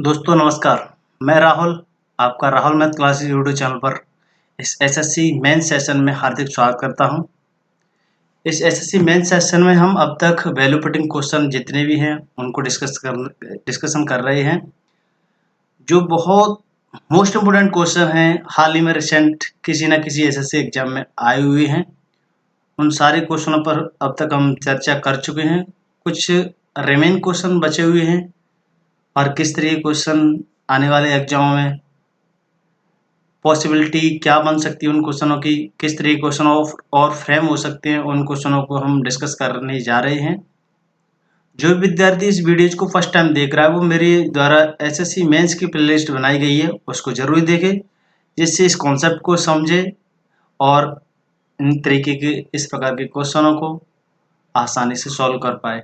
दोस्तों नमस्कार, मैं राहुल, आपका Rahul math classes YouTube channel पर इस एसएससी मेन सेशन में हार्दिक स्वागत करता हूं। इस एसएससी मेन सेशन में हम अब तक वैल्यू पुटिंग क्वेश्चन जितने भी हैं उनको डिस्कशन कर रहे हैं। जो बहुत मोस्ट इम्पोर्टेंट क्वेश्चन हैं, हाल ही में रिसेंट किसी न किसी एसएससी एग्जाम में आए हुए हैं, उन सारे क्वेश्चनों पर अब तक हम चर्चा कर चुके हैं। कुछ रिमेन क्वेश्चन बचे हुए हैं और किस तरह के क्वेश्चन आने वाले एग्जामों में पॉसिबिलिटी क्या बन सकती है उन क्वेश्चनों की, किस तरह के क्वेश्चन और फ्रेम हो सकते हैं, उन क्वेश्चनों को हम डिस्कस करने जा रहे हैं। जो विद्यार्थी इस वीडियो को फर्स्ट टाइम देख रहा है वो मेरे द्वारा एसएससी मेंस की प्लेलिस्ट बनाई गई है, उसको जरूर देखे, जिससे इस कॉन्सेप्ट को समझे और इन तरीके के इस प्रकार के क्वेश्चनों को आसानी से सॉल्व कर पाए।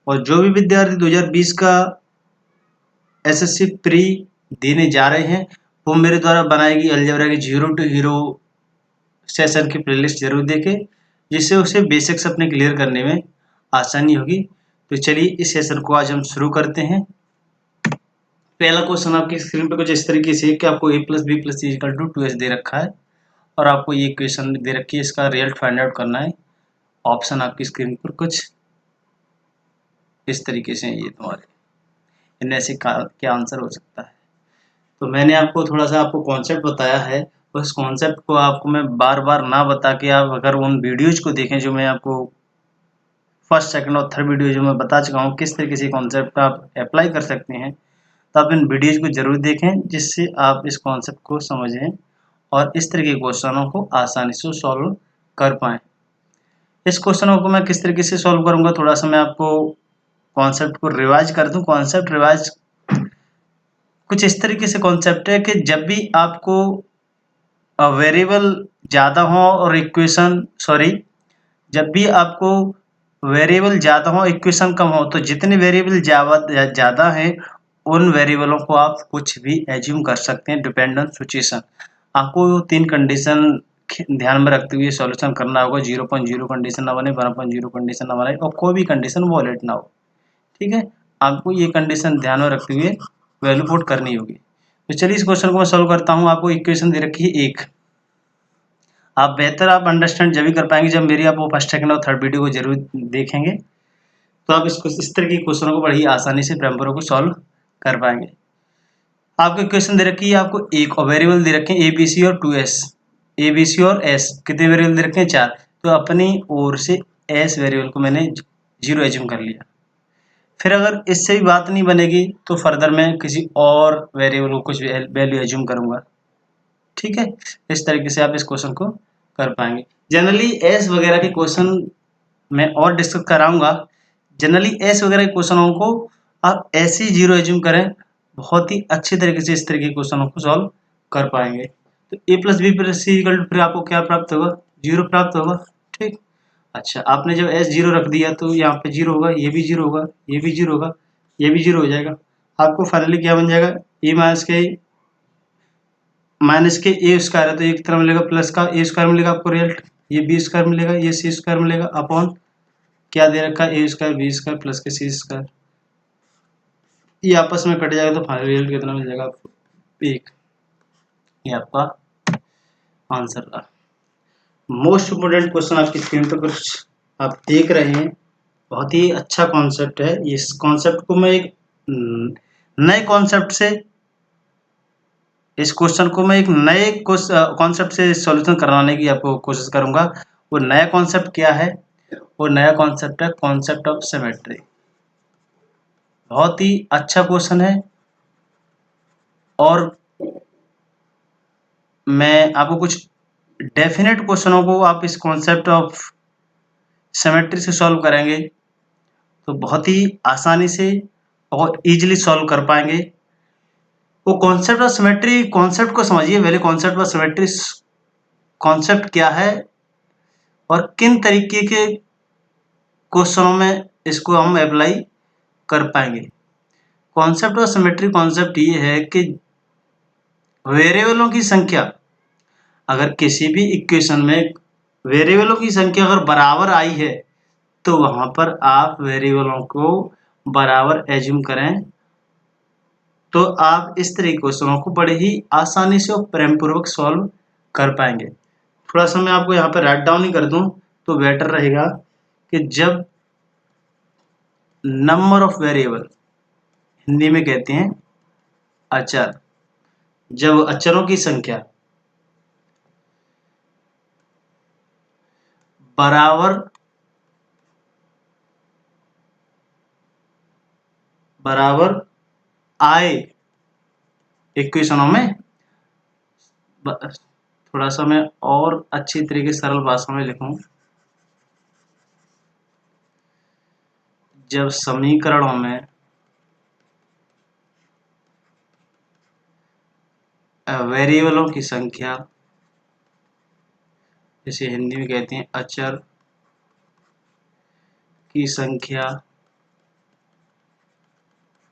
और जो भी विद्यार्थी 2020 का एसएससी प्री देने जा रहे हैं वो मेरे द्वारा बनाई गई अलजेब्रा की 0 to हीरो सेशन की प्लेलिस्ट जरूर देखें, जिससे उसे बेसिक्स अपने क्लियर करने में आसानी होगी। तो चलिए इस सेशन को आज हम शुरू करते हैं। पहला क्वेश्चन आपकी स्क्रीन पर कुछ इस तरीके से कि आपको a + b + c = 2s दे रखा है और आपको ये इक्वेशन दे रखी है, इसका रिजल्ट फाइंड आउट करना है। ऑप्शन आपकी स्क्रीन पर कुछ इस तरीके से ये तुम्हारे इनमें से क्या आंसर हो सकता है। तो मैंने आपको थोड़ा सा आपको कॉन्सेप्ट बताया है, उस कॉन्सेप्ट को आपको मैं बार बार ना बता के आप अगर उन वीडियोज को देखें जो मैं आपको फर्स्ट सेकंड और थर्ड वीडियो जो मैं बता चुका हूँ किस तरीके से कॉन्सेप्ट आप अप्लाई कर सकते हैं, तो आप इन वीडियोज को जरूर देखें, जिससे आप इस कॉन्सेप्ट को समझें और इस तरह के क्वेश्चनों को आसानी से सॉल्व कर पाएँ। इस क्वेश्चनों को मैं किस तरीके से सॉल्व करूँगा, थोड़ा सा मैं आपको कॉन्सेप्ट को रिवाइज कर दूँ। कॉन्सेप्ट रिवाइज कुछ इस तरीके से कॉन्सेप्ट है कि जब भी आपको वेरिएबल ज़्यादा हो और जब भी आपको वेरिएबल ज़्यादा हो इक्वेशन कम हो, तो जितने वेरिएबल ज़्यादा हैं उन वेरिएबलों को आप कुछ भी एज्यूम कर सकते हैं डिपेंड ऑन सिचुएशन। आपको 3 कंडीशन ध्यान में रखते हुए सॉल्यूशन करना होगा। 0.0 कंडीशन ना बने, 1.0 कंडीशन ना बने और कोई भी कंडीशन वॉलेट ना हो। ठीक है, आपको ये कंडीशन ध्यान में रखते हुए वैल्यू पुट करनी होगी। तो चलिए इस क्वेश्चन को मैं सॉल्व करता हूँ। आपको इक्वेशन दे रखी है 1। आप बेहतर आप अंडरस्टैंड जब भी कर पाएंगे जब मेरी आप वो फर्स्ट सेकंड और थर्ड वीडियो को जरूर देखेंगे, तो आप इसको इस तरह की क्वेश्चनों को बड़ी आसानी से प्रैम्बरों को सॉल्व कर पाएंगे। आपको इक्वेशन दे रखी है, आपको एक वेरिएबल दे रखे हैं ABC और 2s। ABC और s कितने वेरिएबल दे रखे हैं? 4। तो अपनी ओर से s वेरिएबल को मैंने 0 एज्यूम कर लिया। फिर अगर इससे भी बात नहीं बनेगी तो फर्दर मैं किसी और वेरिएबल को कुछ वैल्यू एज्यूम करूंगा। ठीक है, इस तरीके से आप इस क्वेश्चन को कर पाएंगे। जनरली एस वगैरह के क्वेश्चन मैं और डिस्कस कराऊंगा। जनरली एस वगैरह के क्वेश्चनों को आप ऐसे ही 0 एज्यूम करें, बहुत ही अच्छे तरीके से इस तरीके के क्वेश्चनों को सॉल्व कर पाएंगे। तो a + b + c = फिर आपको क्या प्राप्त होगा? 0 प्राप्त होगा। ठीक, अच्छा आपने जब s 0 रख दिया तो यहाँ पे 0 होगा, ये भी 0 होगा, ये भी 0 होगा, ये भी 0 हो जाएगा। आपको फाइनली क्या बन जाएगा? a माइनस के ए स्क्वायर है तो एक तरफ मिलेगा प्लस का ए स्क्वायर मिलेगा आपको रिजल्ट, ये बी स्क्वायर मिलेगा, ये सी स्क्वायर मिलेगा अपॉन क्या दे रखा है? ए square b square plus K C square. ये आपस में कट जाएगा तो फाइनल रिजल्ट कितना मिल जाएगा आपको? 1। ये आपका आंसर रहा। मोस्ट इम्पोर्टेंट क्वेश्चन आपकी स्क्रीन पर कुछ आप देख रहे हैं, बहुत ही अच्छा कॉन्सेप्ट है। इस कॉन्सेप्ट को मैं एक नए कॉन्सेप्ट से इस क्वेश्चन को मैं एक नए कॉन्सेप्ट से सॉल्यूशन कराने की आपको कोशिश करूंगा। वो नया कॉन्सेप्ट क्या है? वो नया कॉन्सेप्ट है कॉन्सेप्ट ऑफ सिमेट्री। बहुत ही अच्छा क्वेश्चन है और मैं आपको कुछ डेफिनेट क्वेश्चनों को आप इस कॉन्सेप्ट ऑफ सिमेट्री से सॉल्व करेंगे तो बहुत ही आसानी से और इजीली सॉल्व कर पाएंगे। वो कॉन्सेप्ट ऑफ सिमेट्री कॉन्सेप्ट को समझिए पहले। कॉन्सेप्ट ऑफ सिमेट्री कॉन्सेप्ट क्या है और किन तरीके के क्वेश्चनों में इसको हम अप्लाई कर पाएंगे। कॉन्सेप्ट ऑफ सिमेट्री कॉन्सेप्ट ये है कि वेरिएबलों की संख्या, अगर किसी भी इक्वेशन में वेरिएबलों की संख्या अगर बराबर आई है तो वहां पर आप वेरिएबलों को बराबर एज्यूम करें तो आप इस तरह के क्वेश्चनों को बड़े ही आसानी से और प्रेम पूर्वक सॉल्व कर पाएंगे। थोड़ा सा मैं आपको यहाँ पे राइट डाउन ही कर दूं तो बेटर रहेगा कि जब नंबर ऑफ वेरिएबल, हिंदी में कहते हैं अचर, जब अचरों की संख्या बराबर आए इक्वेशनों में, थोड़ा सा मैं और अच्छी तरीके से सरल भाषा में लिखूं, जब समीकरणों में वेरिएबलों की संख्या, जैसे हिंदी में कहते हैं अचर की संख्या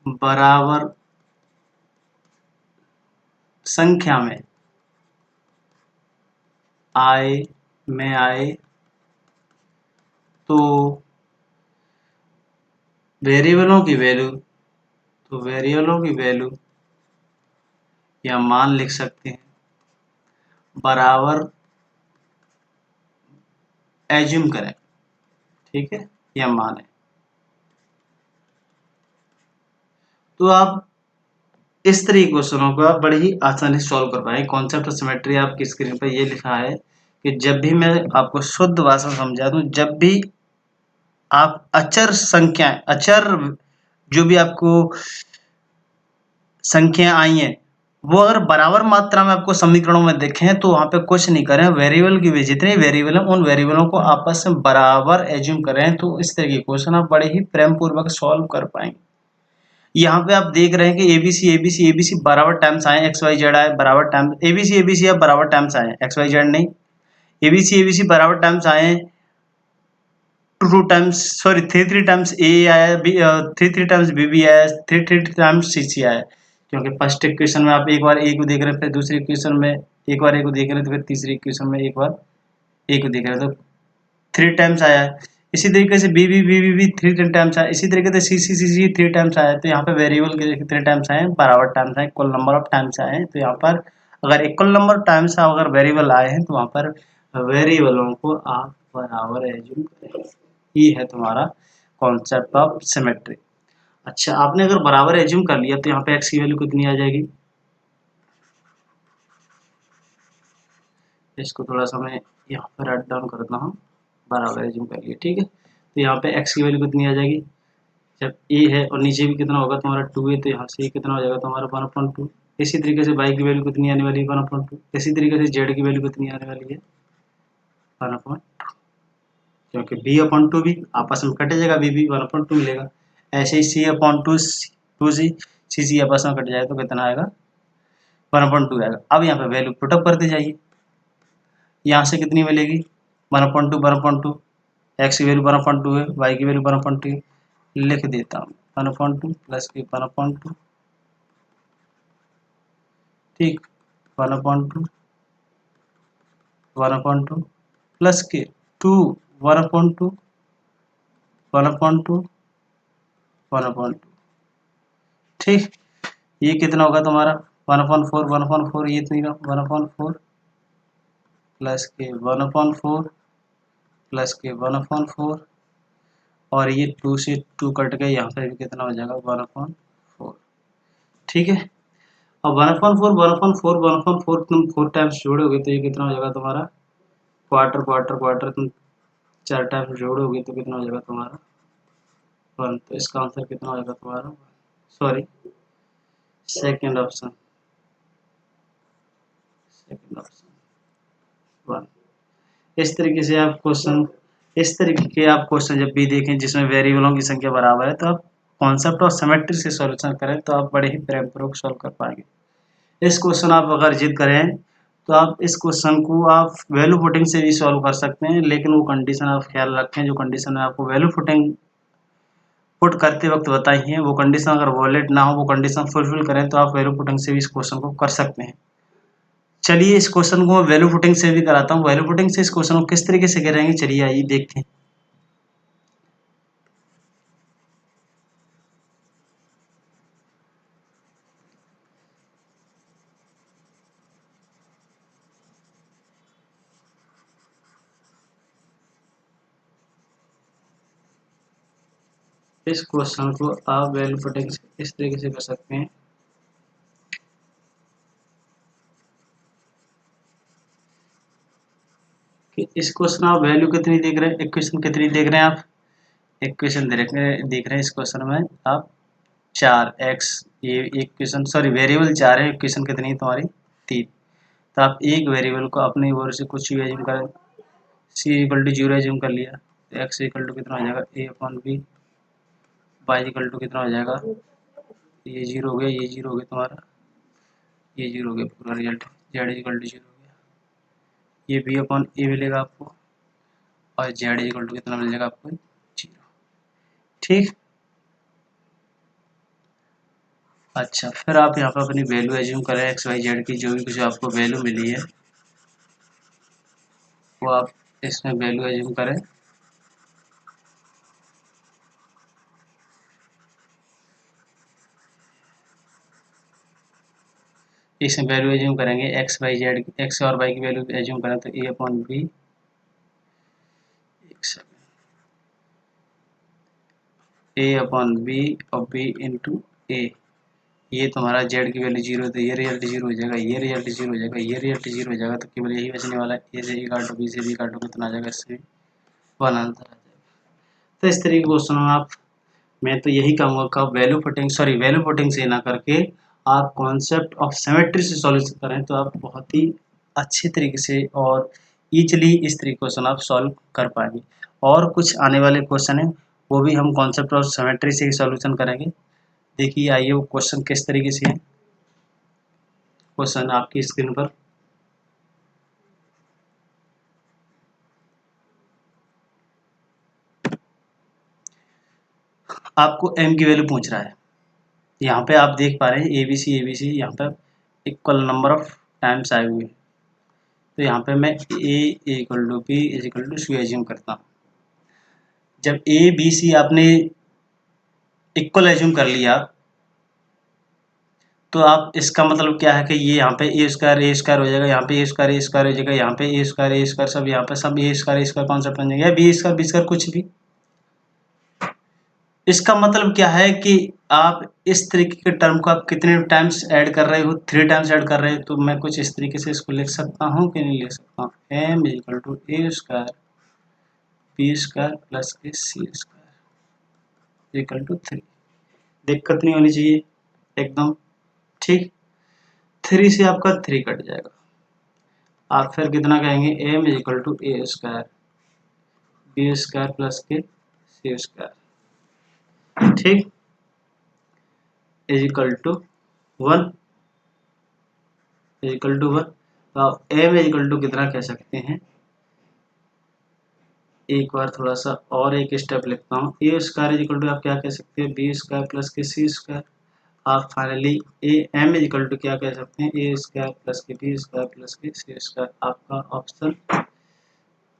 बराबर संख्या में आए तो वेरिएबलों की वैल्यू या मान लिख सकते हैं बराबर एज्यूम करें, ठीक है, या मान है। तो आप इस तरह के क्वेश्चनों को आप बड़े ही आसानी से सॉल्व कर पाएंगे। कॉन्सेप्ट ऑफ सिमेट्री आपकी स्क्रीन पर ये लिखा है कि जब भी मैं आपको शुद्ध भाषा में समझा दूं, जब भी आप अचर जो भी आपको संख्या आई हैं वो अगर बराबर मात्रा में आपको समीकरणों में देखें तो वहां पे कुछ नहीं करें, वेरिएबल की जितने वेरिएबल हैं उन वेरिएबलों को आपस में बराबर एज्यूम करें, तो इस तरह के क्वेश्चन आप बड़े ही प्रेम पूर्वक सॉल्व कर पाएंगे। यहाँ पे आप देख रहे हैं कि एबीसी बराबर टाइम्स आए, एक्स वाई जेड आए बराबर टाइम्स, एबीसी अब बराबर टाइम्स आए, एक्स वाई जेड नहीं, एबीसी बराबर टाइम्स आए, थ्री टाइम्स ए आया, थ्री टाइम्स बी आया, थ्री टाइम्स सी आया, क्योंकि फर्स्ट इक्वेशन में आप एक बार ए को देख रहे हैं, फिर दूसरी इक्वेशन में एक बार ए को देख रहे हैं, तो फिर तीसरी इक्वेशन में एक बार ए को देख रहे हैं, तो थ्री टाइम्स आया है। इसी तरीके से बी थ्री टाइम्स आया, इसी तरीके से सी थ्री टाइम्स आया, तो यहाँ पे वेरिएबल के कितने टाइम्स आए, बराबर टाइम्स आए, इक्वल नंबर ऑफ टाइम्स आए हैं। तो यहाँ पर अगर इक्वल नंबर टाइम्स अगर वेरिएबल आए हैं तो वहाँ पर वेरिएबलों को आप बराबर एज्यूम करें। ये है तुम्हारा कॉन्सेप्ट ऑफ सिमेट्री। अच्छा, आपने अगर बराबर एज्यूम कर लिया तो यहाँ पे एक्स की वैल्यू कितनी आ जाएगी, इसको थोड़ा सा मैं यहाँ पर राइट डाउन करता हूँ, बराबर एज्यूम कर लिया, ठीक है। तो यहाँ पे एक्स की वैल्यू कितनी आ जाएगी, जब ए है और नीचे भी कितना होगा तुम्हारा 2 है, तो यहाँ से कितना हो जाएगा तुम्हारा 1/2। इसी तरीके से वाई की वैल्यू कितनी आने वाली है 1/2। इसी तरीके से जेड की वैल्यू कितनी आने वाली है 1/2, क्योंकि b/2 भी आपस में कट जाएगा, b 1/2 मिलेगा। ऐसे ही c/2c आपस में कट जाए तो कितना आएगा 1/2 आएगा। अब यहाँ पे वैल्यू पुटअप करते जाइए, यहाँ से कितनी मिलेगी 1/2, एक्स की वैल्यू 1/2 है, वाई की वैल्यू 1/2 है, लिख देता हूँ 1/2 प्लस के 1/2, ठीक, 1/2 प्लस के 2 1/2 ठीक। ये कितना होगा तुम्हारा 1/4 ये तीनों 1/4 प्लस के 1/4 प्लस के 1/4 और ये 2 से 2 कट गए, यहाँ पर भी कितना हो जाएगा 1/4, ठीक है। अब 1/4 तुम 4 टाइम्स जोड़ोगे तो ये कितना हो जाएगा तुम्हारा क्वार्टर तुम 4 टाइम्स जोड़ोगे तो कितना हो जाएगा तुम्हारा 1। तो इसका आंसर कितना हो जाएगा तुम्हारा, सॉरी सेकंड ऑप्शन 1। इस तरीके से आप क्वेश्चन जब भी देखें जिसमें वेरिएबलों की संख्या बराबर है तो आप कॉन्सेप्ट और सिमेट्री से सॉल्यूशन करें तो आप बड़े ही प्रेम पूर्वक सॉल्व कर पाएंगे। इस क्वेश्चन आप अगर जिद करें तो आप इस क्वेश्चन को आप वैल्यू पुटिंग से भी सॉल्व कर सकते हैं, लेकिन वो कंडीशन आप ख्याल रखें, जो कंडीशन में आपको वैल्यू पुट करते वक्त बताई है वो कंडीशन अगर वॉलेट ना हो, वो कंडीशन फुलफिल करें तो आप वैल्यू पुटिंग से भी इस क्वेश्चन को कर सकते हैं। चलिए इस क्वेश्चन को मैं वैल्यू पुटिंग से भी कराता हूँ। वैल्यू पुटिंग से इस क्वेश्चन को किस तरीके से करेंगे, चलिए आइए देखते हैं। इस क्वेश्चन को आप वैल्यू पुटिंग इस तरीके से कर सकते हैं कि इस क्वेश्चन आप वैल्यू कितनी देख रहे हैं, इक्वेशन कितनी देख रहे हैं आप, इक्वेशन देख रहे हैं इस क्वेश्चन में आप 4x, ये इक्वेशन सॉरी वेरिएबल 4 है, इक्वेशन कितनी है तुम्हारी 3। तो आप एक वेरिएबल को अपनी ओर से कुछ भी एज्यूम करें, c इक्वल टू 0 एज्यूम कर लिया तो x इक्वल टू कितना हो जाएगा a/b, y इक्वल टू कितना हो जाएगा, ये 0 हो गया, ये 0 हो गया तुम्हारा, ये 0 हो गया, पूरा रिजल्ट z इक्वल टू 0 हो गया, ये b/a मिलेगा आपको और z इक्वल टू कितना मिल जाएगा आपको 0। ठीक, अच्छा फिर आप यहाँ पर अपनी वैल्यू एज्यूम करें एक्स वाई जेड की, जो भी कुछ आपको वैल्यू मिली है वो आप इसमें वैल्यू एज्यूम करें। इसमें वैल्यू एज्यूम करेंगे एक्स वाई जेड, एक्स और वाई की वैल्यू एज्यूम करें तो a/b, a/b और b इंटू a, ये तुम्हारा z की वैल्यू 0 तो ये रिजल्ट 0 हो जाएगा, ये रिजल्ट 0 हो जाएगा, ये रिजल्ट 0 हो जाएगा, तो केवल यही बचने वाला है, a से a काटो, b से b काटो, कितना आ जाएगा, इससे 1 आंसर आ जाएगा। तो इस तरीके के क्वेश्चन में आप, मैं तो यही कहूँगा कि आप वैल्यू पुटिंग से ना करके आप कॉन्सेप्ट ऑफ सिमेट्री से सॉल्यूशन करें तो आप बहुत ही अच्छे तरीके से और ईजिली इस तरीके क्वेश्चन आप सॉल्व कर पाएंगे। और कुछ आने वाले क्वेश्चन हैं वो भी हम कॉन्सेप्ट ऑफ सिमेट्री से ही सॉल्यूशन करेंगे। देखिए आइए वो क्वेश्चन किस तरीके से है, क्वेश्चन आपकी स्क्रीन पर। आपको m की वैल्यू पूछ रहा है, यहाँ पे आप देख पा रहे हैं ABC यहाँ पर इक्वल नंबर ऑफ टाइम्स आए हुए हैं, तो यहाँ पे मैं a equal to b equal to C assume करता हूँ। जब a b c आपने इक्वल एज्यूम कर लिया तो आप इसका मतलब क्या है कि ये यहाँ पे a स्क्वायर हो जाएगा, यहाँ पे a स्क्वायर हो जाएगा, यहाँ पे a स्क्वायर सब, यहाँ पे सब a स्क्वायर कॉन्सेप्ट बन जाएगा, b स्क्वायर कुछ भी। इसका मतलब क्या है कि आप इस तरीके के टर्म को आप कितने टाइम्स ऐड कर रहे हो, 3 टाइम्स ऐड कर रहे हो, तो मैं कुछ इस तरीके से इसको लिख सकता हूँ कि नहीं लिख सकता हूँ, m equal to a square b square plus a c square equal to 3। दिक्कत नहीं होनी चाहिए एकदम, ठीक। 3 से आपका 3 कट जाएगा, आप फिर कितना कहेंगे m equal to a square b square plus K c square, ठीक, is equal to 1 equal to 1। तो आप m इक्वल टू कितना कह सकते हैं, एक बार थोड़ा सा और एक स्टेप लिखता हूँ, ए स्क्वायर इक्वल टू आप क्या कह सकते हैं B square plus K C square. आप finally A M equal to क्या कह सकते हैं A square plus K B square plus K C square. आपका ऑप्शन,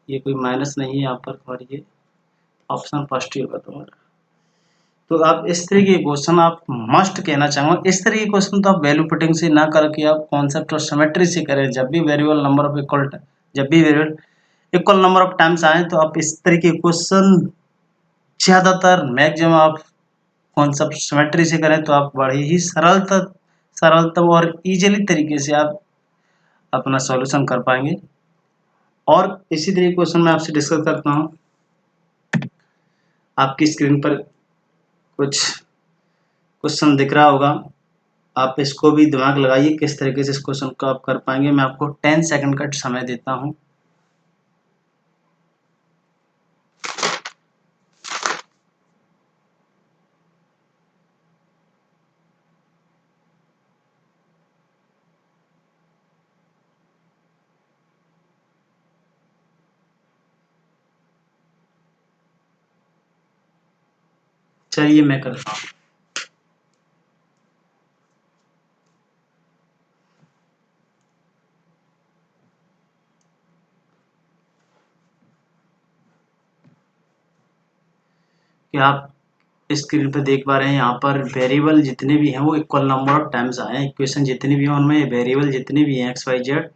ये कोई माइनस नहीं है यहाँ पर, और ये ऑप्शन फर्स्ट ही होगा तुम्हारा। तो आप इस तरह के क्वेश्चन आप मस्ट कहना चाहूँगा, इस तरह के क्वेश्चन तो आप वैल्यू पुटिंग से ना करके आप कॉन्सेप्ट और सिमेट्री से करें। जब भी वेरिएबल नंबर ऑफ इक्वल, जब भी variable equal number of times आए तो आप इस तरह के क्वेश्चन ज़्यादातर मैक्सिमम आप कॉन्सेप्ट सिमेट्री से करें तो आप बड़े ही सरलतम और इजीली तरीके से आप अपना सॉल्यूशन कर पाएंगे। और इसी तरीके क्वेश्चन मैं आपसे डिस्कस करता हूँ। आपकी स्क्रीन पर कुछ क्वेश्चन दिख रहा होगा, आप इसको भी दिमाग लगाइए किस तरीके से इस क्वेश्चन को आप कर पाएंगे। मैं आपको 10 सेकंड का समय देता हूँ। चलिए मैं करता हूँ। कि आप स्क्रीन पर देख पा रहे हैं, यहाँ पर वेरिएबल जितने भी हैं वो इक्वल नंबर ऑफ टाइम्स आए हैं। इक्वेशन जितनी भी हैं उनमें वेरिएबल जितने भी हैं एक्स वाई जेड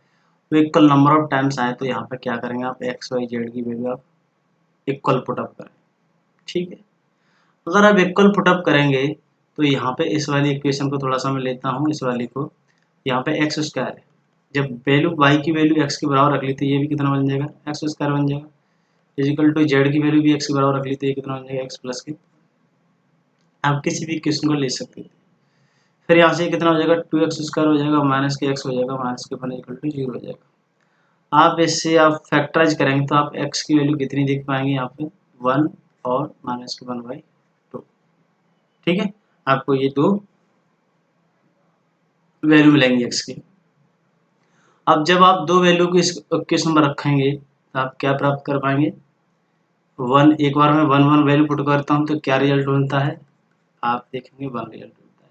वो इक्वल नंबर ऑफ टाइम्स आए। तो यहाँ पर क्या करेंगे आप एक्स वाई जेड की वैल्यू आप इक्वल पुट अप करें, ठीक है। अगर आप इक्वल पुटअप करेंगे तो यहाँ पे इस वाली इक्वेशन को थोड़ा सा मैं लेता हूँ, इस वाली को, यहाँ पे एक्स स्क्वायर है, जब वैल्यू वाई की वैल्यू एक्स के बराबर रख ली तो ये भी कितना बन जाएगा, एक्स स्क्वायर बन जाएगा, इजिकल टू जेड की वैल्यू भी एक्स के बराबर रख ली तो ये कितना बन जाएगा, एक्स प्लस के। आप किसी भी इक्वेशन को ले सकते हैं। फिर यहाँ से कितना हो जाएगा, 2x² हो जाएगा, माइनस के x हो जाएगा, माइनस के 1 इक्वल टू 0 हो जाएगा। आप इससे आप फैक्टराइज करेंगे तो आप x की वैल्यू कितनी देख पाएंगे, यहाँ पे 1 और माइनस के 1/2। ठीक है, आपको ये दो वैल्यू मिलेंगी x की। अब जब आप दो वैल्यू को इस इक्वेशन में रखेंगे तो आप क्या प्राप्त कर पाएंगे, 1, एक बार मैं 1 वैल्यू पुट करता हूँ तो क्या रिजल्ट बनता है, आप देखेंगे 1 रिजल्ट बनता है,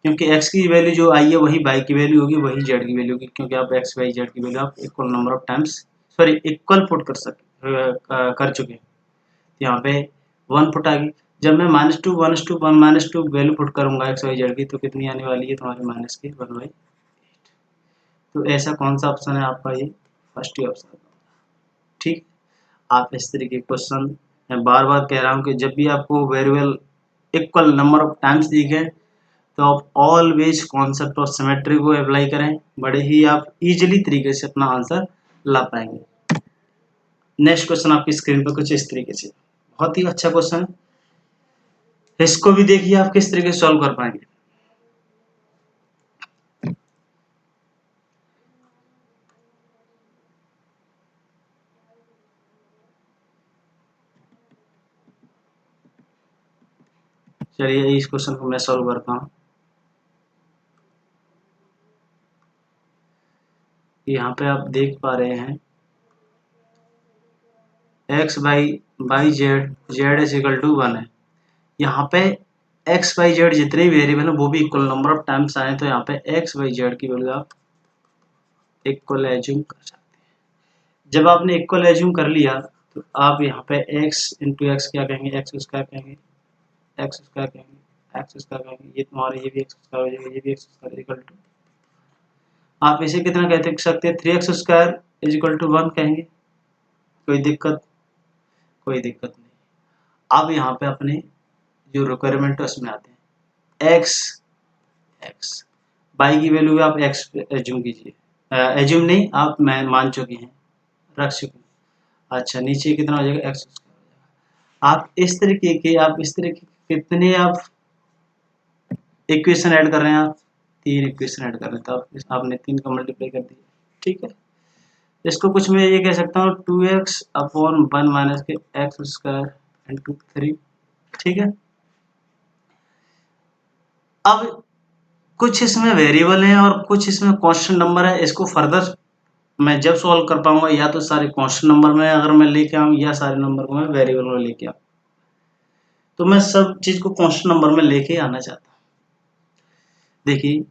क्योंकि x की वैल्यू जो आई है वही y की वैल्यू होगी, वही z की वैल्यू होगी, क्योंकि आप x y z की वैल्यू आप equal number of times equal put कर चुके हैं। तो यहाँ पे 1 पुट आ गई। जब मैं -2 वैल्यू पुट करूंगा x y z की तो कितनी आने वाली है तुम्हारी, माइनस के 1/8। तो ऐसा कौन सा ऑप्शन है आपका, ये फर्स्ट ही ऑप्शन। ठीक, आप इस तरीके के क्वेश्चन, मैं बार बार कह रहा हूँ कि जब भी आपको variable equal number of times दिखे तो आप ऑलवेज कॉन्सेप्ट ऑफ सिमेट्री को अप्लाई करें, बड़े ही आप इजीली तरीके से अपना आंसर ला पाएंगे। नेक्स्ट क्वेश्चन आपकी स्क्रीन पर कुछ इस तरीके से, बहुत ही अच्छा क्वेश्चन है, इसको भी देखिए आप किस तरीके से सॉल्व कर पाएंगे। चलिए इस क्वेश्चन को मैं सॉल्व करता हूँ। यहाँ पे आप देख पा रहे हैं x by Z is equal to 1 है। यहाँ पे x बाई जेड जितने वेरिएबल है वो भी इक्वल नंबर ऑफ टाइम्स आए, तो यहाँ पे x बाई जेड की वैल्यू आप इक्वल एज्यूम कर सकते हैं। जब आपने इक्वल एज्यूम कर लिया तो आप यहाँ पे x इंटू एक्स क्या कहेंगे, एक्स स्क्वायर कहेंगे, एक्स स्क्वायर कहेंगे, एक्स स्क्वायर कहेंगे, ये तुम्हारा ये भी एक्स स्क्वायर हो जाएगा, ये भी एक्स स्क्वायर इक्वल टू, आप इसे कितना कहते सकते हैं, 3x square is equal to 1 कहेंगे। कोई दिक्कत, कोई दिक्कत नहीं। अब यहाँ पे अपने जो रिक्वायरमेंट है उसमें आते हैं, एक्स बाई की वैल्यू आप एक्स एज्यूम कीजिए, एज्यूम नहीं आप मैं मान चुके हैं, रख चुके हैं। अच्छा नीचे कितना हो जाएगा, एक्स स्क्वायर हो जाएगा। आप इस तरीके के कितने आप इक्वेशन ऐड कर रहे हैं, आप 3 इक्वेशन ऐड कर रहे हैं, तो आपने 3 का मल्टीप्लाई कर दिया। ठीक है, इसको कुछ मैं ये कह सकता हूँ 2x/1 माइनस के एक्स स्क्वायर इंटू 3। ठीक है, अब कुछ इसमें वेरिएबल हैं और कुछ इसमें कांस्टेंट नंबर है, इसको फर्दर मैं जब सॉल्व कर पाऊंगा या तो सारे कांस्टेंट नंबर में अगर मैं लेके आऊँ या सारे नंबर को मैं वेरिएबल में लेके आऊँ, तो मैं सब चीज को कांस्टेंट नंबर में लेके आना चाहता हूँ। देखिए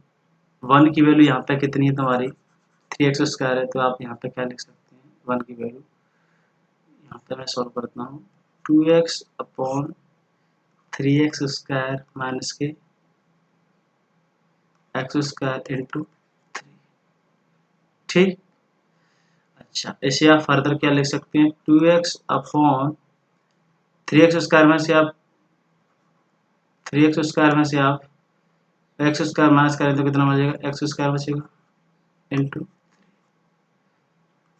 1 की वैल्यू यहाँ पे कितनी है तुम्हारी, 3x स्क्वायर है, तो आप यहाँ पे क्या लिख सकते हैं, 1 की वैल्यू यहाँ पे मैं सॉल्व करता हूँ 2x/3x स्क्वायर माइनस के एक्स स्क्वायर इंटू 3। ठीक, अच्छा इसे आप फर्दर क्या लिख सकते हैं, 2x/3x स्क्वायर में से आप 3x स्क्वायर में से आप एक्स स्क्वायर माइनस करें तो कितना बचेगा, एक्स स्क्वायर बचेगा इंटू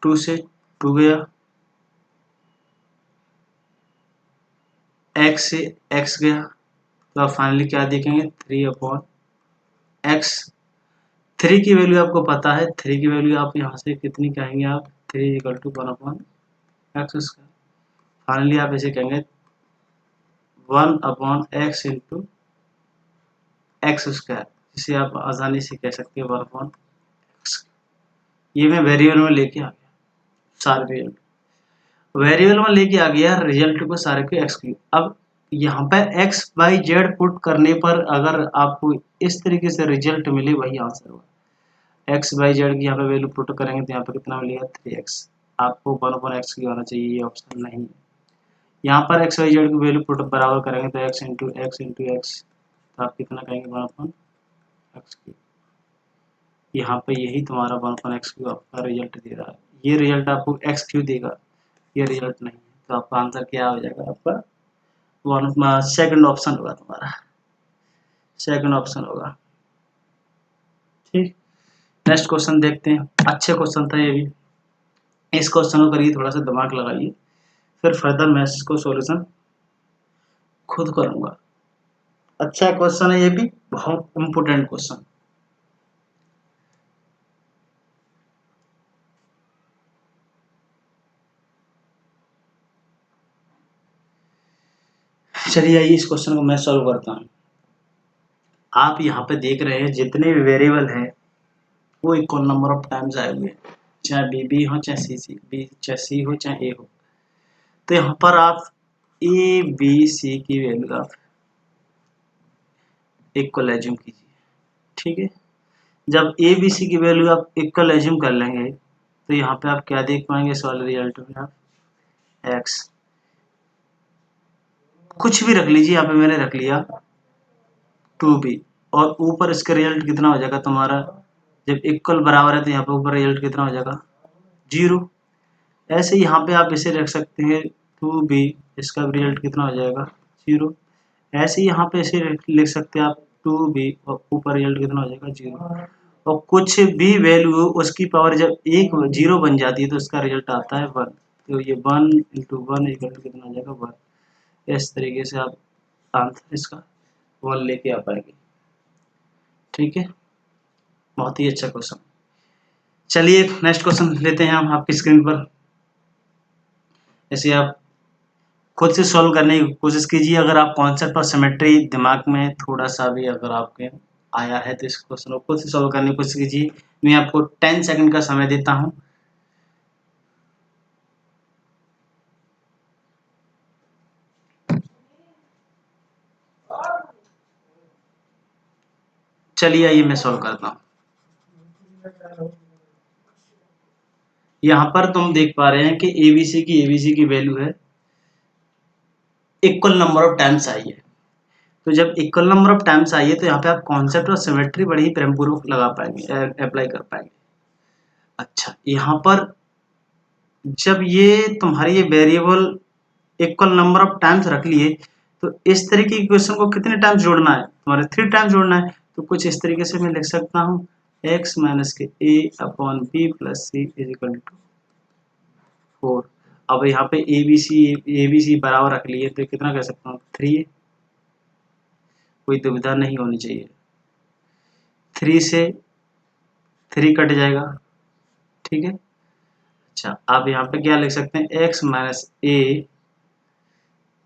2 से 2 गया, x से x गया, तो आप फाइनली क्या देखेंगे 3/x। 3 की वैल्यू आपको पता है, 3 की वैल्यू आप यहाँ से कितनी कहेंगे, आप 3 equal to 1/x square. Finally आप इसे कहेंगे 1/x इंटू एक्स स्क्वायर, जिसे आप आसानी से कह सकते हैं 1/x। ये मैं वेरिएबल में लेके आ गया, सारे रिजल्ट वेरिएबल में लेके आ गया रिजल्ट को सारे को एक्स की। अब यहाँ पर x बाई जेड पुट करने पर अगर आपको इस तरीके से रिजल्ट मिले वही आंसर होगा। x बाई जेड की यहाँ पे वैल्यू पुट करेंगे तो यहाँ पे कितना मिलेगा 3x, आपको 1/x की होना चाहिए, ये ऑप्शन नहीं है। यहाँ पर x बाई जेड की वैल्यू पुट बराबर करेंगे तो x इंटू एक्स, तो आप कितना कहेंगे 1/x की। यहाँ पे यही तुम्हारा 1/x क्यू आपका रिजल्ट दे रहा है, ये रिजल्ट आपको x क्यू देगा, ये रिजल्ट नहीं है, तो आपका आंसर क्या हो जाएगा, आपका सेकंड ऑप्शन होगा तुम्हारा, सेकंड ऑप्शन होगा। ठीक, नेक्स्ट क्वेश्चन देखते हैं। अच्छे क्वेश्चन था ये भी, इस क्वेश्चन को करिए, थोड़ा सा दिमाग लगाइए, फिर फर्दर मैं इसको सॉल्यूशन खुद करूंगा। अच्छा क्वेश्चन है ये भी, बहुत इंपोर्टेंट क्वेश्चन। चलिए आइए इस क्वेश्चन को मैं सॉल्व करता हूँ। आप यहाँ पे देख रहे हैं जितने भी वेरिएबल हैं वो इक्वल नंबर ऑफ टाइम्स आए हुए हैं, चाहे बी हो चाहे सी हो चाहे ए हो। तो यहाँ पर आप ए बी सी की वैल्यू आप इक्वल एज्यूम कीजिए। ठीक है, जब ए बी सी की वैल्यू आप इक्वल एज्यूम कर लेंगे तो यहाँ पे आप क्या देख पाएंगे, इस वाले रिजल्ट में आप एक्स कुछ भी रख लीजिए, यहाँ पे मैंने रख लिया 2b, और ऊपर इसका रिजल्ट कितना हो जाएगा तुम्हारा, जब इक्वल बराबर है तो यहाँ पे ऊपर रिजल्ट कितना हो जाएगा 0। ऐसे यहाँ पे आप इसे रख सकते हैं 2b, इसका रिजल्ट कितना हो जाएगा 0। ऐसे यहाँ पे इसे लिख सकते हैं आप 2b और ऊपर रिजल्ट कितना हो जाएगा 0। और कुछ भी वैल्यू उसकी पावर जब एक 0 बन जाती है तो उसका रिजल्ट आता है 1। तो ये 1 इंटू 1 इक्वल टू कितना हो जाएगा 1। इस तरीके से आप आंसर इसका 1 लेके आ पाएंगे। ठीक है, बहुत ही अच्छा क्वेश्चन। चलिए नेक्स्ट क्वेश्चन लेते हैं हम आपकी स्क्रीन पर। ऐसे आप खुद से सॉल्व करने की कोशिश कीजिए। अगर आप कॉन्सेप्ट और सिमेट्री दिमाग में थोड़ा सा भी अगर आपके आया है तो इस क्वेश्चन को खुद से सॉल्व करने की कोशिश कीजिए। मैं आपको 10 सेकंड का समय देता हूं। चलिए आइए मैं सॉल्व करता हूं। यहाँ पर तुम देख पा रहे हैं कि एबीसी की वैल्यू है equal number of times I है। तो जब equal number of times I है तो यहाँ पे आप कॉन्सेप्ट और सिमेट्री बड़ी ही प्रेमपूर्वक लगा पाएंगे, अप्लाई कर पाएंगे। अच्छा, यहाँ पर जब ये तुम्हारी ये variable equal number of times रख लिए तो इस तरीके की इक्वेशन को कितने टाइम्स जोड़ना है, तुम्हारे 3 टाइम्स जोड़ना है। तो कुछ इस तरीके से मैं लिख सकता हूँ x minus K a upon B plus C is equal to 4। अब यहाँ पे ए बी सी बराबर रख लिए तो कितना कर सकता हूँ 3, कोई दुविधा नहीं होनी चाहिए। 3 से 3 कट जाएगा। ठीक है, अच्छा आप यहाँ पे क्या लिख सकते हैं x minus A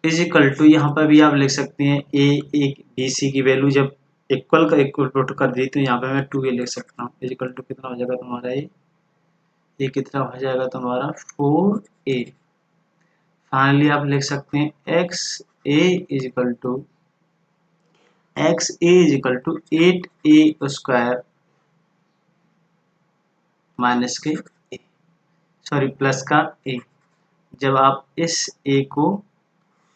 is equal to, यहाँ पर भी आप लिख सकते हैं ए एक बी सी की वैल्यू जब इक्वल का इक्वल पुट कर दी तो यहाँ पे मैं 2a लिख सकता हूँ। इज इक्वल टू कितना हो जाएगा तुम्हारा ये कितना हो जाएगा तुम्हारा 4a। फाइनली आप लिख सकते हैं X A is equal to 8a square minus के ए, सॉरी प्लस का ए। जब आप इस a को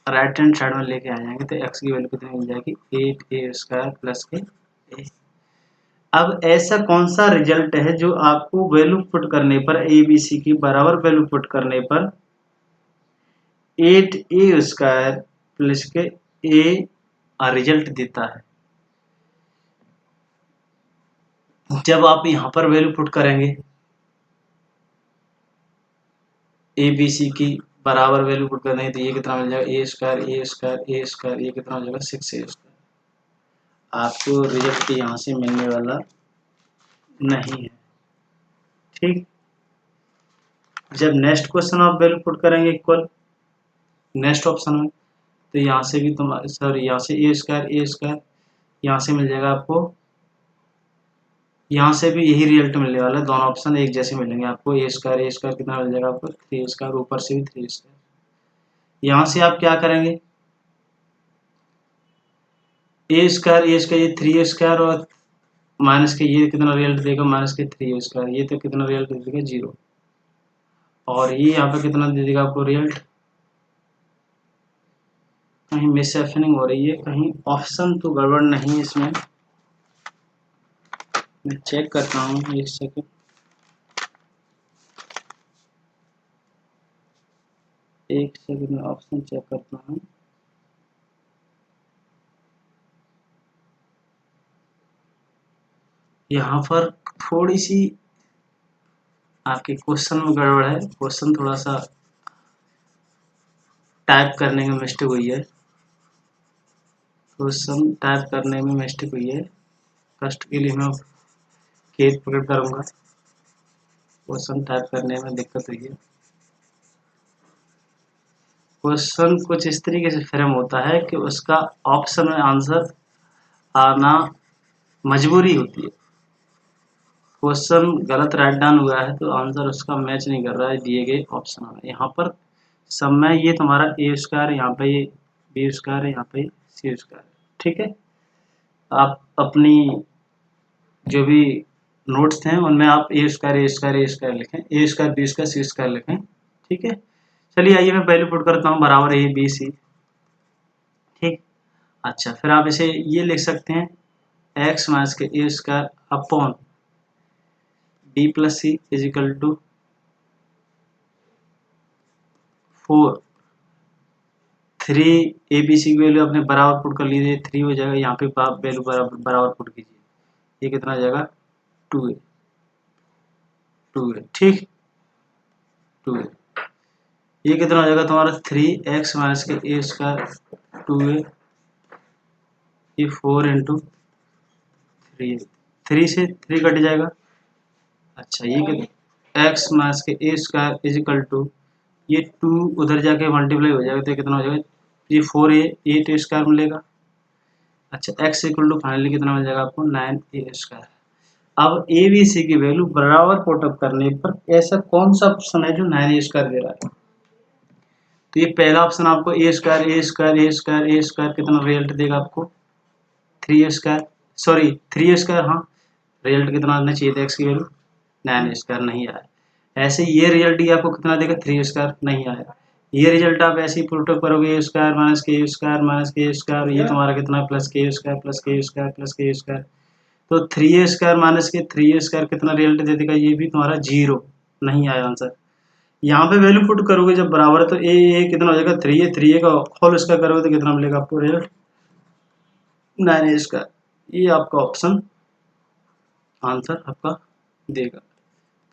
राइट हैंड साइड में लेके आ जाएंगे तो x की वैल्यू कितनी मिल जाएगी 8a स्क्वायर प्लस के ए। अब ऐसा कौन सा रिजल्ट है जो आपको वैल्यू पुट करने पर ए बी सी की बराबर वैल्यू पुट करने पर 8a स्क्वायर प्लस के ए रिजल्ट देता है। जब आप यहाँ पर वैल्यू पुट करेंगे ए बी सी की बराबर वैल्यू पुट करेंगे तो ये कितना मिल जाएगा ए स्क्वायर ये कितना हो जाएगा 6a स्क्वायर। आपको रिजल्ट यहाँ से मिलने वाला नहीं है। ठीक, जब नेक्स्ट क्वेश्चन आप वैल्यू पुट करेंगे इक्वल नेक्स्ट ऑप्शन में तो यहाँ से भी तुम्हारे सॉरी यहाँ से ए स्क्वायर यहाँ से मिल जाएगा आपको, यहाँ से भी यही रिजल्ट मिलने वाला है। दोनों ऑप्शन एक जैसे मिलेंगे आपको। ए स्क्वायर कितना मिल जाएगा आपको 3 स्क्वायर, ऊपर से भी 3 स्क्वायर। यहाँ से आप क्या करेंगे ए स्क्वायर ये 3 स्क्वायर और माइनस के ये कितना रिजल्ट देगा माइनस के 3 स्क्वायर, ये तो कितना रिजल्ट दे देगा 0। और ये यहाँ पे कितना दे देगा आपको रिजल्ट, कहीं मिस हैपनिंग हो रही है, कहीं ऑप्शन तो गड़बड़ नहीं है इसमें। मैं चेक करता हूँ एक सेकंड। एक सेकंड में ऑप्शन चेक करता हूँ। यहाँ पर थोड़ी सी आपके क्वेश्चन में गड़बड़ है, क्वेश्चन थोड़ा सा टाइप करने में मिस्टेक हुई है, क्वेश्चन टाइप करने में मिस्टेक हुई है। कष्ट के लिए मैं खेद प्रकट करूंगा, क्वेश्चन टाइप करने में दिक्कत हुई है। क्वेश्चन कुछ इस तरीके से फ्रेम होता है कि उसका ऑप्शन में आंसर आना मजबूरी होती है। क्वेश्चन गलत राइट डाउन हुआ है तो आंसर उसका मैच नहीं कर रहा है दिए गए ऑप्शन में। यहाँ पर सब में ये तुम्हारा ए स्क्वायर, यहाँ पे ये बी स्क्वायर है, यहाँ पे सी स्क्वायर, ठीक है। आप अपनी जो भी नोट्स थे उनमें आप ए स्क्वायर लिखें, ए square b square c square लिखें, ठीक है। चलिए आइए मैं पहले पुट करता हूँ बराबर ए बी सी, ठीक। अच्छा, फिर आप इसे ये लिख सकते हैं एक्स माइनस के a square upon B plus C is equal to 4। 3 a b c की वैल्यू अपने बराबर पुट कर लीजिए, 3 हो जाएगा, यहाँ पे वैल्यू बराबर पुट कीजिए, ये कितना हो जाएगा 2a, ठीक 2a। ये कितना हो जाएगा तुम्हारा 3x माइनस के ए स्क्वायर 2a, ये 4 इंटू 3 से 3 कट जाएगा। अच्छा, ये कितना x माइनस के a square is equal to ये 2 उधर जाके मल्टीप्लाई हो जाएगा तो कितना हो जाएगा, ये 4a 8a स्क्वायर मिलेगा। अच्छा, x इक्वल टू फाइनली कितना मिल जाएगा आपको 9a स्क्वायर। अब ए बी सी की वैल्यू बराबर पुटअप करने पर ऐसा कौन सा ऑप्शन है जो 9a स्क्वायर दे रहा है? तो ये पहला ऑप्शन आपको ए स्क्वायर ए स्क्वायर ए स्क्वायर ए स्क्वायर कितना रिजल्ट देगा आपको 3 स्क्वायर, सॉरी 3 स्क्वायर, हाँ रिजल्ट कितना आना चाहिए था एक्स की वैल्यू 9 स्क्वायर, नहीं आया। ऐसे ये रिजल्ट ही आपको कितना देगा 3 स्क्वायर, नहीं आया। ये रिजल्ट आप ऐसे ही पुट अप करोगे ए स्क्वायर माइनस के स्क्वायर माइनस के स्क्वायर, ये तुम्हारा कितना प्लस के स्क्वायर प्लस के स्क्वायर प्लस के स्क्वायर, तो 3 स्क्वायर माइनस के 3 स्क्वायर कितना रिजल्ट दे देगा, ये भी तुम्हारा 0, नहीं आया आंसर। यहाँ पे वैल्यू पुट करोगे जब बराबर है तो ए कितना हो जाएगा 3a, 3a का होल स्क्वायर करोगे तो कितना मिलेगा आपको रिजल्ट 9a स्क्वायर। ये आपका ऑप्शन आंसर आपका देगा,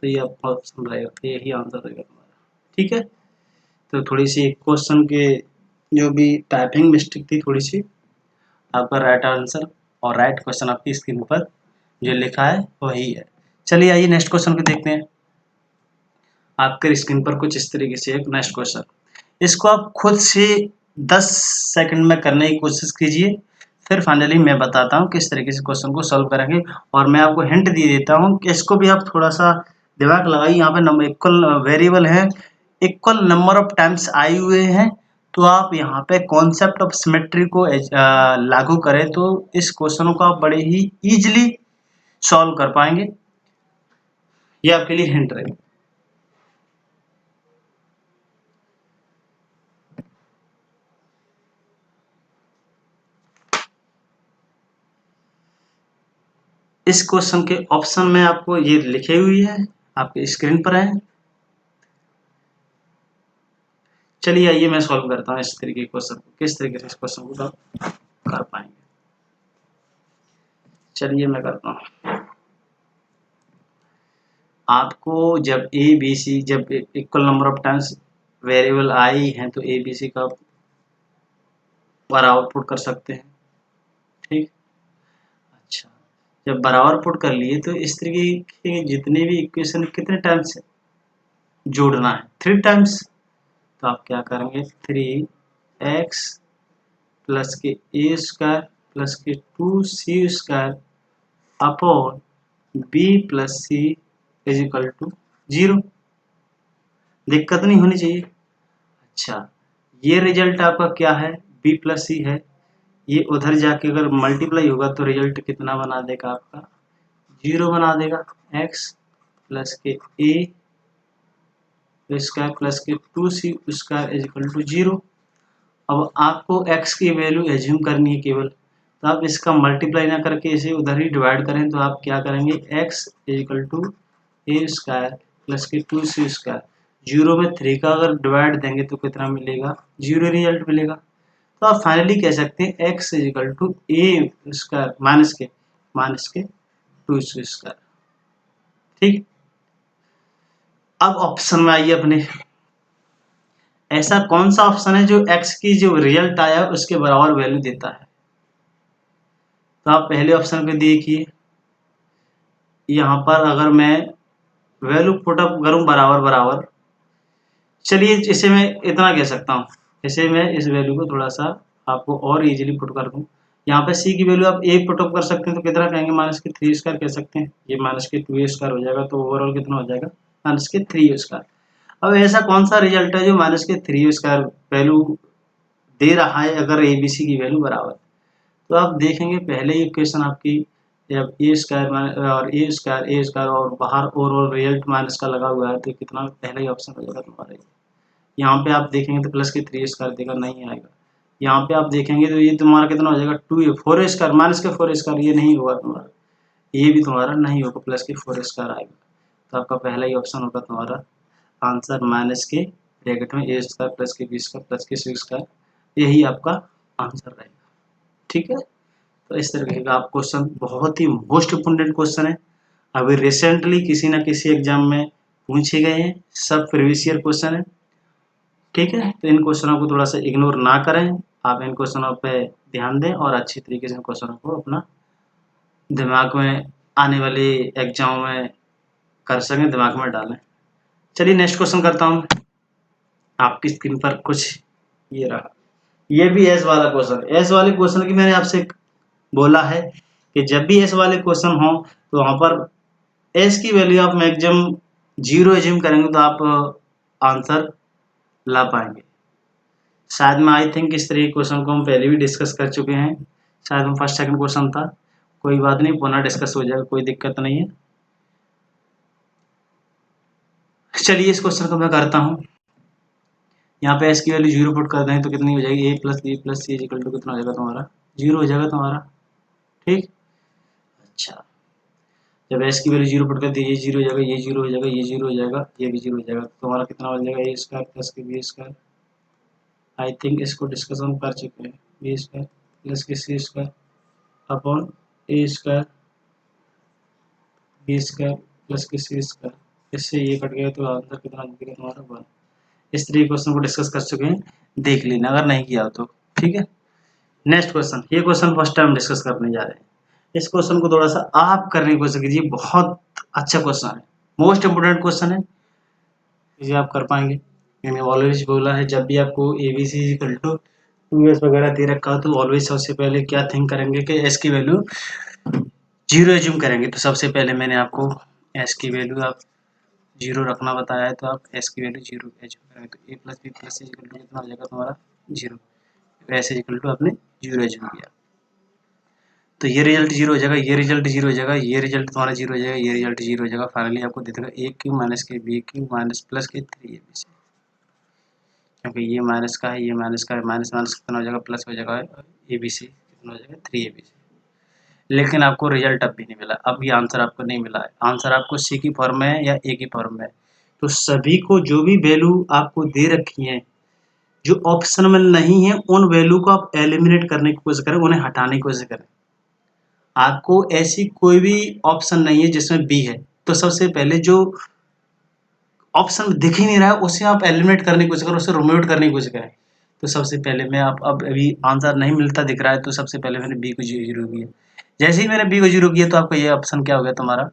तो ये आपका ऑप्शन रहेगा, तो यही आंसर रहेगा तुम्हारा, ठीक है। तो थोड़ी सी क्वेश्चन के जो भी टाइपिंग मिस्टेक थी थोड़ी सी, आपका राइट आंसर और राइट क्वेश्चन आपकी स्क्रीन पर जो लिखा है वही है। चलिए आइए नेक्स्ट क्वेश्चन को देखते हैं। आपके स्क्रीन पर कुछ इस तरीके से एक नेक्स्ट क्वेश्चन, इसको आप खुद से 10 सेकंड में करने की कोशिश कीजिए, फिर फाइनली मैं बताता हूँ किस तरीके से क्वेश्चन को सॉल्व करेंगे। और मैं आपको हिंट दे देता हूँ कि इसको भी आप थोड़ा सा दिमाग लगाइए। यहाँ पे नंबर इक्वल वेरिएबल है, इक्वल नंबर ऑफ टाइम्स आए हुए हैं, तो आप यहाँ पे कॉन्सेप्ट ऑफ सिमेट्री को लागू करें तो इस क्वेश्चनों को आप बड़े ही इजीली सॉल्व कर पाएंगे। ये आपके लिए हिंट रहेगा। इस क्वेश्चन के ऑप्शन में आपको ये लिखे हुई है, आपके स्क्रीन पर है। चलिए आइए मैं सॉल्व करता हूँ इस तरीके के क्वेश्चन को, किस तरीके से इस क्वेश्चन को आप कर पाएंगे। चलिए मैं करता हूँ। आपको जब ए बी सी जब equal number of times variable आई हैं तो ए बी सी का बराबर पुट कर सकते हैं, ठीक। अच्छा, जब बराबर पुट कर लिए तो इस तरीके के जितने भी इक्वेशन कितने टाइम्स जोड़ना है 3 टाइम्स, तो आप क्या करेंगे 3x प्लस के ए स्क्वायर प्लस के 2c square upon b plus C is equal to 0। दिक्कत नहीं होनी चाहिए। अच्छा, ये रिजल्ट आपका क्या है b प्लस सी है, ये उधर जाके अगर मल्टीप्लाई होगा तो रिजल्ट कितना बना देगा आपका 0 बना देगा। x प्लस के a स्क्वायर प्लस के 2c square is equal to 0। अब आपको x की वैल्यू एज्यूम करनी है केवल, तो आप इसका मल्टीप्लाई ना करके इसे उधर ही डिवाइड करें तो आप क्या करेंगे x is equal to a square plus के 2c स्क्वायर, 0 में 3 का अगर डिवाइड देंगे तो कितना मिलेगा 0 रिजल्ट मिलेगा। तो आप फाइनली कह सकते हैं x is equal to a square minus के 2 स्क्वायर। ठीक, अब ऑप्शन में आइए अपने, ऐसा कौन सा ऑप्शन है जो x की जो रिजल्ट आया उसके बराबर वैल्यू देता है। तो आप पहले ऑप्शन पे देखिए, यहाँ पर अगर मैं वैल्यू पुटअप करूँ बराबर बराबर, चलिए इसे मैं इतना कह सकता हूँ, इसे मैं इस वैल्यू को थोड़ा सा आपको और इजीली पुट कर दूँ। यहाँ पे c की वैल्यू आप 1 पुटअप कर सकते हैं तो कितना कहेंगे, माइनस के 3 स्क्वायर कह सकते हैं, ये माइनस के 2 स्क्वायर हो जाएगा, तो ओवरऑल कितना हो जाएगा, माइनस के 3 स्क्वायर। अब ऐसा कौन सा रिजल्ट है जो माइनस के 3 स्क्वायर वैल्यू दे रहा है अगर ए बी सी की वैल्यू बराबर। तो आप देखेंगे पहले इक्वेशन आपकी जब ए स्क्वायर और बाहर ओवरऑल रिजल्ट माइनस का लगा हुआ है तो कितना पहला ही ऑप्शन हो जाएगा तुम्हारा। यहाँ पे आप देखेंगे तो प्लस के 3 स्क्वायर देगा, नहीं आएगा। यहाँ पे आप देखेंगे तो ये तुम्हारा कितना हो जाएगा 2 4 स्क्वायर, माइनस के 4 स्क्वायर, ये नहीं होगा तुम्हारा, ये भी तुम्हारा नहीं होगा, प्लस के 4 स्क्वायर आएगा। तो आपका पहला ही ऑप्शन होगा तुम्हारा आंसर माइनस के ब्रैकेट में ए square plus K B square plus के 6 स्क्वायर, यही आपका आंसर रहेगा। ठीक है, तो इस तरीके का आप क्वेश्चन, बहुत ही मोस्ट इम्पोर्टेंट क्वेश्चन है, अभी रिसेंटली किसी ना किसी एग्जाम में पूछे गए हैं, सब प्रीवियस ईयर क्वेश्चन है। ठीक है, तो इन क्वेश्चनों को थोड़ा सा इग्नोर ना करें, आप इन क्वेश्चनों पे ध्यान दें और अच्छी तरीके से इन क्वेश्चनों को अपना दिमाग में आने वाले एग्जाम में कर सकें, दिमाग में डालें। चलिए नेक्स्ट क्वेश्चन करता हूँ। आपकी स्क्रीन पर कुछ ये रहा, ये भी एस वाला क्वेश्चन। एस वाले क्वेश्चन की मैंने आपसे बोला है कि जब भी एस वाले क्वेश्चन हो तो वहां पर एस की वैल्यू आप मैक्सिमम 0 एज्यूम करेंगे तो आप आंसर ला पाएंगे। शायद मैं आई थिंक इस तरह के क्वेश्चन को हम पहले भी डिस्कस कर चुके हैं, शायद हम फर्स्ट सेकंड क्वेश्चन था, कोई बात नहीं, पुनः डिस्कस हो जाएगा, कोई दिक्कत नहीं है। चलिए इस क्वेश्चन को मैं करता हूँ। यहाँ पे एस की वैल्यू 0 पुट कर दें तो कितनी हो जाएगी, a plus b plus c equal to कितना हो जाएगा तुम्हारा, 0 हो जाएगा तुम्हारा। ठीक, अच्छा, जब एस की वैल्यू 0 पुट कर दी, ये 0 हो जाएगा, ये 0 हो जाएगा, ये 0 हो जाएगा, ये भी 0 हो जाएगा, तो तुम्हारा कितना हो जाएगा, ए square plus K B square. I think इसको डिस्कस हम कर चुके हैं, B square plus K C square upon ए square b square plus K C square, इससे ये कट गया तो आंसर कितना निकलेगा तुम्हारा 1। इस तरीके क्वेश्चन को डिस्कस कर चुके हैं, देख लेना अगर नहीं किया तो। ठीक है, नेक्स्ट क्वेश्चन, ये क्वेश्चन फर्स्ट टाइम डिस्कस करने जा रहे हैं। इस क्वेश्चन को थोड़ा सा आप करने की कोशिश कीजिए, बहुत अच्छा क्वेश्चन है, मोस्ट इंपोर्टेंट क्वेश्चन है, इसे आप कर पाएंगे। मैंने ऑलवेज बोला है जब भी आपको ABC इक्वल टू 2s वगैरह दे रखा हो तो ऑलवेज सबसे पहले क्या थिंक करेंगे कि s की वैल्यू 0 एज्यूम करेंगे। तो सबसे पहले मैंने आपको s की वैल्यू आप 0 रखना बताया है, तो आप s की वैल्यू 0 एज्यूम करेंगे तो a plus b plus c equal to कितना हो जाएगा तुम्हारा 0, s इक्वल टू आपने 0 एज्यूम किया तो ये रिजल्ट 0 हो जाएगा, ये रिजल्ट 0 हो जाएगा, ये रिजल्ट तुम्हारा 0 हो जाएगा, ये रिजल्ट 0 हो जाएगा। फाइनली आपको दे देगा a क्यू माइनस के बी क्यू माइनस प्लस के 3ab, क्योंकि ये माइनस का है, ये माइनस का है, माइनस माइनस कितना हो जाएगा, प्लस हो जाएगा, ABC कितना हो जाएगा 3abc। लेकिन आपको रिजल्ट अब भी नहीं मिला, अब ये आंसर आपको नहीं मिला है, आंसर आपको C की फॉर्म में है या A की फॉर्म में है। तो सभी को जो भी वैल्यू आपको दे रखी है जो ऑप्शन में नहीं है, उन वैल्यू को आप एलिमिनेट करने की कोशिश करें, उन्हें हटाने की कोशिश करें। आपको ऐसी कोई भी ऑप्शन नहीं है जिसमें बी है, तो सबसे पहले जो ऑप्शन दिख ही नहीं रहा है उसे आप एलिमिनेट करने की कोशिश करें, उसे रिमूव करने की कोशिश करें। तो सबसे पहले मैं आप अब अभी आंसर नहीं मिलता दिख रहा है, तो सबसे पहले मैंने बी को 0 किया। जैसे ही मैंने बी को 0 किया तो आपका ये ऑप्शन क्या हो गया तुम्हारा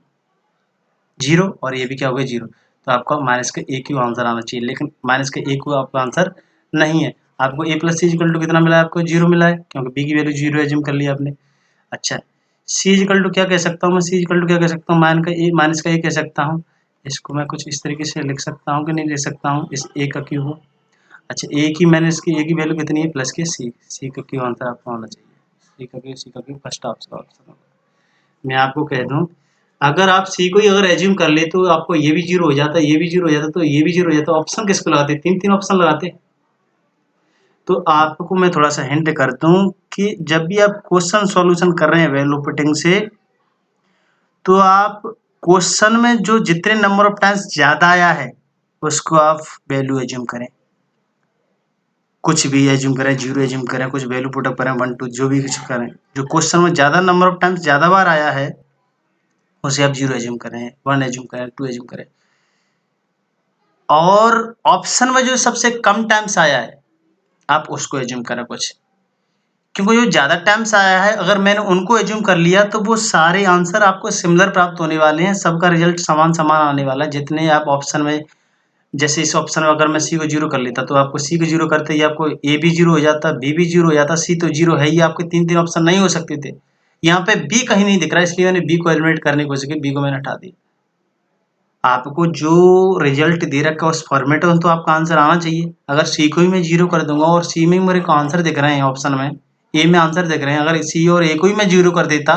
0 और ये भी क्या हो गया 0। तो आपका माइनस के ए क्यू आंसर आना चाहिए, लेकिन माइनस के ए क्यू आपका आंसर नहीं है। आपको ए प्लस सी इक्वल टू कितना मिला है, आपको 0 मिला है, क्योंकि बी की वैल्यू 0 एज्यूम कर लिया आपने। अच्छा, सी इक्वल टू क्या कह सकता हूँ मैं, सी इक्वल टू क्या कह सकता हूँ, माइनस का ए कह सकता हूँ। इसको मैं कुछ इस तरीके से लिख सकता हूँ कि नहीं लिख सकता हूँ, इस ए का क्यू हो। अच्छा, ए की माइनस की ए की वैल्यू कितनी है, प्लस के सी का क्यू आंसर आपका होना चाहिए। सी का क्यू फर्स्ट ऑप्शन होगा। मैं आपको कह दूं, अगर आप सी को ही अगर एज्यूम कर ले तो आपको ये भी 0 हो जाता, ये भी 0 हो जाता, तो ये भी 0 हो जाता। ऑप्शन किसको लगाते, 3 ऑप्शन लगाते। तो आपको मैं थोड़ा सा हिंट कर दूं कि जब भी आप क्वेश्चन सॉल्यूशन कर रहे हैं वैल्यू पुटिंग से, तो आप क्वेश्चन में जो जितने नंबर ऑफ टाइम्स ज्यादा आया है उसको आप वैल्यू एज्यूम करें, कुछ भी एज्यूम करें, 0 एज्यूम करें, कुछ वैल्यू पुटअप करें, 1 2 जो भी कुछ करें, जो क्वेश्चन में ज्यादा नंबर ऑफ टाइम्स ज्यादा बार आया है उसे आप 0 एज्यूम करें, 1 एज्यूम करें, 2 एज्यूम करें। और ऑप्शन में जो सबसे कम टाइम्स आया है आप उसको एज्यूम करें कुछ, क्योंकि जो ज़्यादा टाइम्स आया है अगर मैंने उनको एज्यूम कर लिया तो वो सारे आंसर आपको सिमिलर प्राप्त होने वाले हैं, सबका रिजल्ट समान समान आने वाला है। जितने आप ऑप्शन में, जैसे इस ऑप्शन में अगर मैं सी को 0 कर लेता तो आपको सी को 0 करते ही आपको ए भी 0 हो जाता, बी भी 0 हो जाता, सी तो 0 है ही, आपके 3 ऑप्शन नहीं हो सकते थे। यहाँ पे बी कहीं नहीं दिख रहा, इसलिए मैंने बी को एलिमिनेट करने की कोशिश की, बी को मैंने हटा दिया। आपको जो रिजल्ट दे रखा है उस फॉर्मेट में तो आपका आंसर आना चाहिए। अगर सी को ही मैं 0 कर दूंगा और सी में मेरे को आंसर दिख रहे हैं, ऑप्शन में ए में आंसर दिख रहे हैं, अगर सी और ए को ही मैं 0 कर देता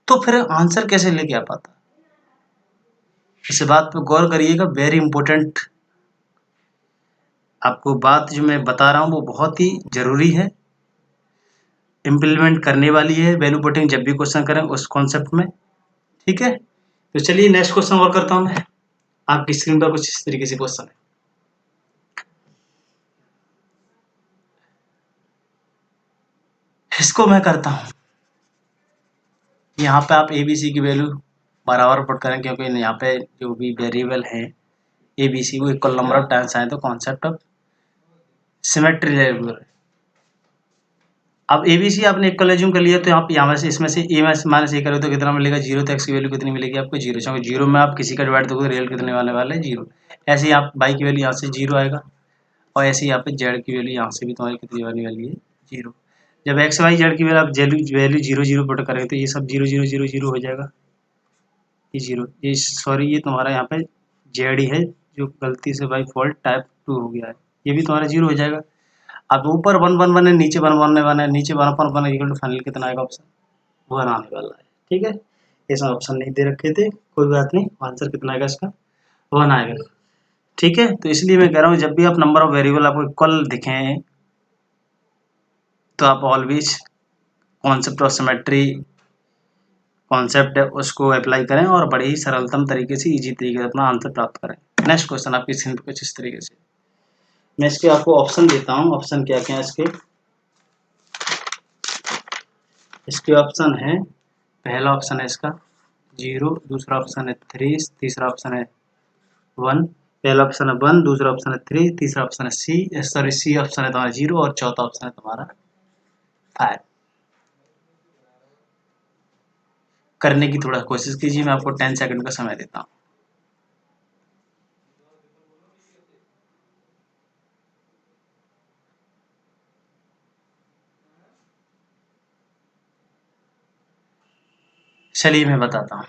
तो फिर आंसर कैसे लेके आ पाता। इस बात पे गौर करिएगा, वेरी इंपॉर्टेंट। आपको बात जो मैं बता रहा हूँ वो बहुत ही जरूरी है, इम्प्लीमेंट करने वाली है वैल्यू पुटिंग जब भी क्वेश्चन करें उस कॉन्सेप्ट में। ठीक है, तो चलिए नेक्स्ट क्वेश्चन और करता हूँ मैं। आपकी स्क्रीन पर कुछ इस तरीके से क्वेश्चन है, इसको मैं करता हूँ। यहाँ पे आप ए बी सी की वैल्यू बराबर पुट करें, क्योंकि यहाँ पे जो भी वेरिएबल है ए बी सी वो इक्वल नंबर ऑफ टाइम्स आए तो कॉन्सेप्ट ऑफ सिमेट्री लेवल। अब ए बी सी आपने इक्वल एज्यूम कर लिया तो आप यहाँ से इसमें से ए माइनस ए करो तो कितना मिलेगा 0, तो एक्स की वैल्यू कितनी मिलेगी आपको 0, क्योंकि 0 में आप किसी का डिवाइड दोगे रियल कितने वाले वाले 0। ऐसे ही आप बाई की वैल्यू यहाँ से 0 आएगा, और ऐसे ही यहाँ पे जेड की वैल्यू यहाँ से भी तुम्हारी कितनी वाली वाली है 0। जब एक्स वाई जेड की वैल्यू आप वैल्यू 0 0 पुट करेंगे तो ये सब 0 0 0 0 हो जाएगा, ये 0, ये सॉरी ये तुम्हारा यहाँ पे जेड ही है जो गलती से बाई फॉल्ट टाइप 2 हो गया है, ये भी तुम्हारा 0 हो जाएगा। अब ऊपर 1 1 1 है, नीचे 1 1 है, नीचे 1 1 1 इक्वल टू फाइनल कितना आएगा ऑप्शन 1 आने वाला है। ठीक है, इसमें ऑप्शन नहीं दे रखे थे, कोई बात नहीं, आंसर कितना आएगा इसका 1 आएगा। ठीक है, तो इसलिए मैं कह रहा हूँ जब भी आप नंबर ऑफ वेरिएबल आपको इक्वल दिखें तो आप always concept of symmetry concept है उसको अप्लाई करें और बड़े ही सरलतम तरीके से इजी तरीके से अपना आंसर प्राप्त करें। नेक्स्ट क्वेश्चन आपकी स्क्रीन पर कुछ इस तरीके से, मैं इसके आपको ऑप्शन देता हूँ। ऑप्शन क्या क्या है इसके ऑप्शन है, पहला ऑप्शन है इसका 0, दूसरा ऑप्शन है 3, तीसरा ऑप्शन है 1, पहला ऑप्शन है 1, दूसरा ऑप्शन है 3, तीसरा ऑप्शन है सी ऑप्शन है तुम्हारा 0 और चौथा ऑप्शन है तुम्हारा 5। करने की थोड़ा कोशिश कीजिए, मैं आपको 10 सेकंड का समय देता हूँ। चलिए मैं बताता हूँ।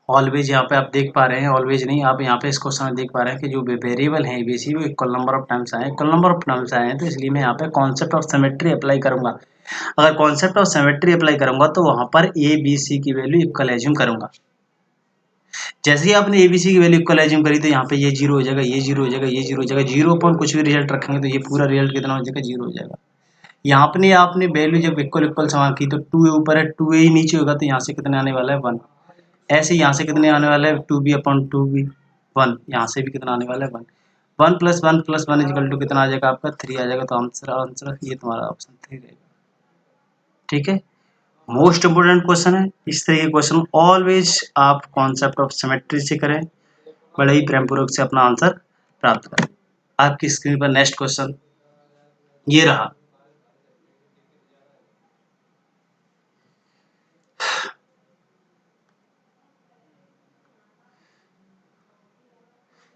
ऑलवेज यहाँ पे आप देख पा रहे हैं, ऑलवेज नहीं, आप यहाँ पे इस क्वेश्चन में देख पा रहे हैं कि जो वेरिएबल है एबीसी वो इक्वल नंबर ऑफ टाइम्स आए, इक्वल नंबर ऑफ टाइम्स आए हैं, तो इसलिए मैं यहाँ पे कॉन्सेप्ट ऑफ सिमेट्री अप्लाई करूंगा। अगर कॉन्सेप्ट ऑफ सिमेट्री अप्लाई करूंगा तो वहां पर ए बी सी की वैल्यू इक्वल एज्यूम करूंगा। जैसे ही आपने एबीसी की वैल्यू इक्वल एज्यूम करी तो यहाँ पे ये 0 हो जाएगा, ये 0 हो जाएगा, ये 0 हो जाएगा, 0 पर कुछ भी रिजल्ट रखेंगे तो ये पूरा रिजल्ट कितना हो जाएगा 0 हो जाएगा। यहाँ पे आपने वैल्यू जब इक्वल इक्वल समान की तो 2a ऊपर है, 2a ही नीचे होगा तो यहाँ से कितने आने वाला है 1। ऐसे यहाँ से कितने आने वाला है 2b अपॉन 2b 1, यहाँ से भी कितना आने वाला है 1। 1 प्लस 1 प्लस 1 इक्वल टू कितना आ जाएगा आपका 3 आ जाएगा, तो आंसर ये तुम्हारा ऑप्शन 3 रहेगा। ठीक है, मोस्ट इम्पोर्टेंट क्वेश्चन है, इस तरह के क्वेश्चन ऑलवेज आप कॉन्सेप्ट ऑफ सिमेट्री से करें, बड़े ही प्रेमपूर्वक से अपना आंसर प्राप्त करें। आपकी स्क्रीन पर नेक्स्ट क्वेश्चन ये रहा।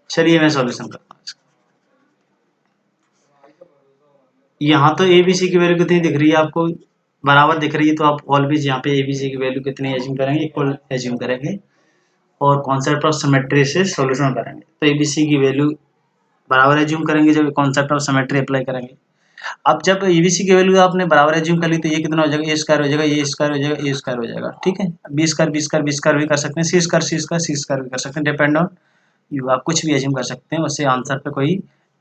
चलिए मैं सॉल्यूशन करता हूँ। यहाँ तो एबीसी की वैल्यू कितनी दिख रही है आपको, बराबर दिख रही है, तो आप ऑलवेज यहाँ पे एबीसी की वैल्यू कितनी एज्यूम करेंगे, इक्वल एज्यूम करेंगे और कॉन्सेप्ट ऑफ सिमेट्री से सॉल्यूशन करेंगे। तो एबीसी की वैल्यू बराबर एज्यूम करेंगे जब कॉन्सेप्ट ऑफ सिमेट्री अप्लाई करेंगे। अब जब एबीसी की वैल्यू आपने बराबर एज्यूम कर ली तो ये कितना हो जाएगा, ए स्क्वायर हो जाएगा, ये स्क्वायर हो जाएगा, ए स्क्वायर हो जाएगा। ठीक है, b square b square b square भी कर सकते हैं, c square c square c square भी कर सकते हैं, डिपेंड ऑन यू, आप कुछ भी एज्यूम कर सकते हैं, उससे आंसर पे कोई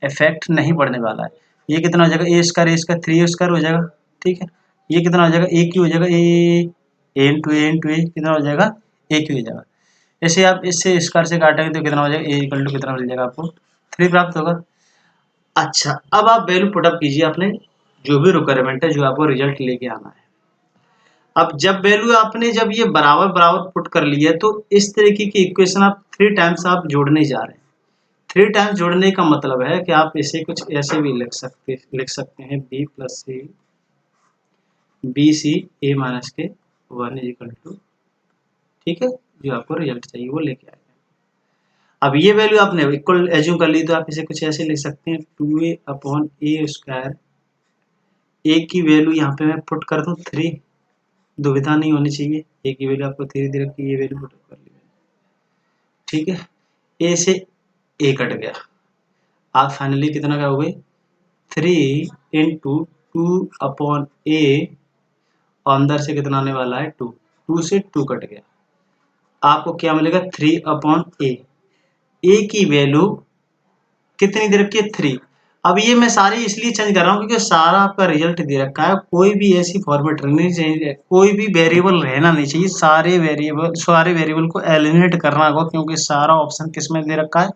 इफेक्ट नहीं पड़ने वाला है। ये कितना हो जाएगा, ए स्क्वायर 3 स्क्वायर हो जाएगा। ठीक है, ये कितना हो जाएगा, ए क्यू हो जाएगा, ए इंटू ए कितना हो जाएगा, ए क्यू हो जाएगा। जैसे आप इससे स्क्वायर से काटेंगे तो कितना हो जाएगा, ए इक्वल टू कितना मिल जाएगा आपको 3 प्राप्त होगा। अच्छा, अब आप वैल्यू पुटअप कीजिए अपने जो भी रिक्वायरमेंट है, जो आपको रिजल्ट लेके आना है। अब जब वैल्यू आपने जब ये बराबर बराबर पुट कर लिया तो इस तरीके की इक्वेशन आप 3 टाइम्स आप जोड़ने जा रहे हैं। 3 टाइम्स जोड़ने का मतलब है कि आप इसे कुछ ऐसे भी लिख सकते हैं b plus c b c a minus k 1 is equal to, ठीक है, जो आपको रिजल्ट चाहिए वो लेके आएगा। अब ये वैल्यू आपने इक्वल एज्यूम कर ली तो आप इसे कुछ ऐसे लिख सकते हैं 2a अपॉन ए स्क्वायर, ए की वैल्यू यहाँ पे मैं पुट कर दूं 3, दुविधा नहीं होनी चाहिए, ए की वैल्यू आपको 3 दे रखी है, ये वैल्यू पुट कर ली, ठीक है। ए से ए कट गया, आप फाइनली कितना क्या हो गई 3 इंटू 2 अपॉन ए, अंदर से कितना आने वाला है 2, 2 से 2 कट गया, आपको क्या मिलेगा 3 अपॉन ए। ए की वैल्यू कितनी दे रखी है 3। अब ये मैं सारी इसलिए चेंज कर रहा हूँ क्योंकि सारा आपका रिजल्ट दे रखा है, कोई भी ऐसी फॉर्मेट नहीं चाहिए, कोई भी वेरिएबल रहना नहीं चाहिए, सारे वेरिएबल को एलिमिनेट करना होगा क्योंकि सारा ऑप्शन किस में दे रखा है